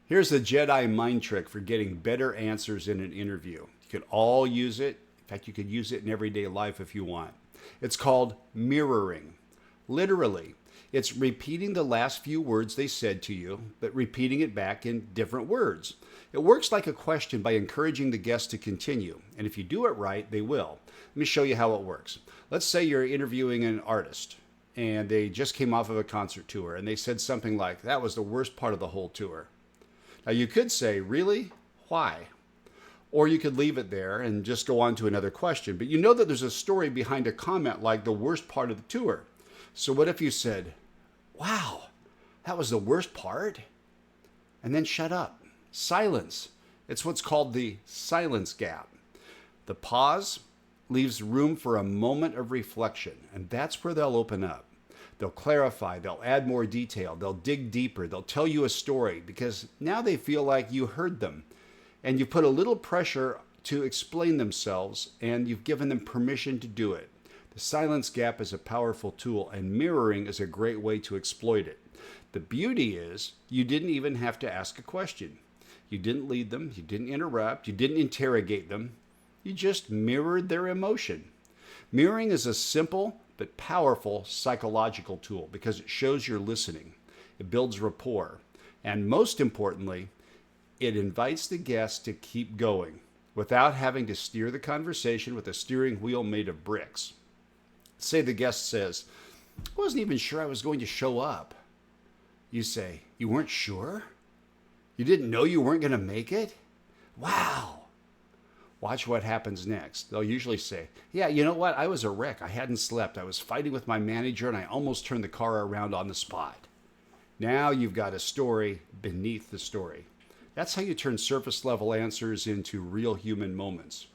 Here's the Jedi mind trick for getting better answers in an interview. You could all use it. In fact, you could use it in everyday life if you want. It's called mirroring. Literally, it's repeating the last few words they said to you, but repeating it back in different words. It works like a question by encouraging the guest to continue. And if you do it right, they will. Let me show you how it works. Let's say you're interviewing an artist and they just came off of a concert tour and they said something like, "That was the worst part of the whole tour." Now you could say, "Really? Why?" Or you could leave it there and just go on to another question. But you know that there's a story behind a comment like the worst part of the tour. So what if you said, "Wow, that was the worst part?" And then shut up. Silence. It's what's called the silence gap. The pause leaves room for a moment of reflection, and that's where they'll open up. They'll clarify, they'll add more detail, they'll dig deeper, they'll tell you a story because now they feel like you heard them and you put a little pressure to explain themselves and you've given them permission to do it. The silence gap is a powerful tool and mirroring is a great way to exploit it. The beauty is you didn't even have to ask a question. You didn't lead them, you didn't interrupt, you didn't interrogate them. You just mirrored their emotion. Mirroring is a simple but powerful psychological tool because it shows you're listening. It builds rapport. And most importantly, it invites the guest to keep going without having to steer the conversation with a steering wheel made of bricks. Say the guest says, "I wasn't even sure I was going to show up." You say, "You weren't sure? You didn't know you weren't going to make it? Wow." Watch what happens next. They'll usually say, "Yeah, you know what? I was a wreck. I hadn't slept. I was fighting with my manager and I almost turned the car around on the spot." Now you've got a story beneath the story. That's how you turn surface level answers into real human moments.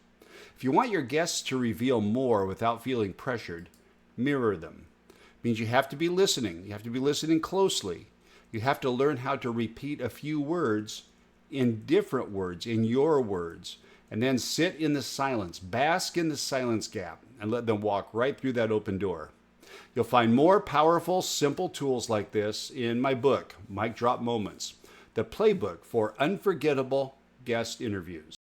If you want your guests to reveal more without feeling pressured, mirror them. It means you have to be listening. You have to be listening closely. You have to learn how to repeat a few words in different words, in your words. And then sit in the silence, bask in the silence gap, and let them walk right through that open door. You'll find more powerful, simple tools like this in my book, Mic Drop Moments, the playbook for unforgettable guest interviews.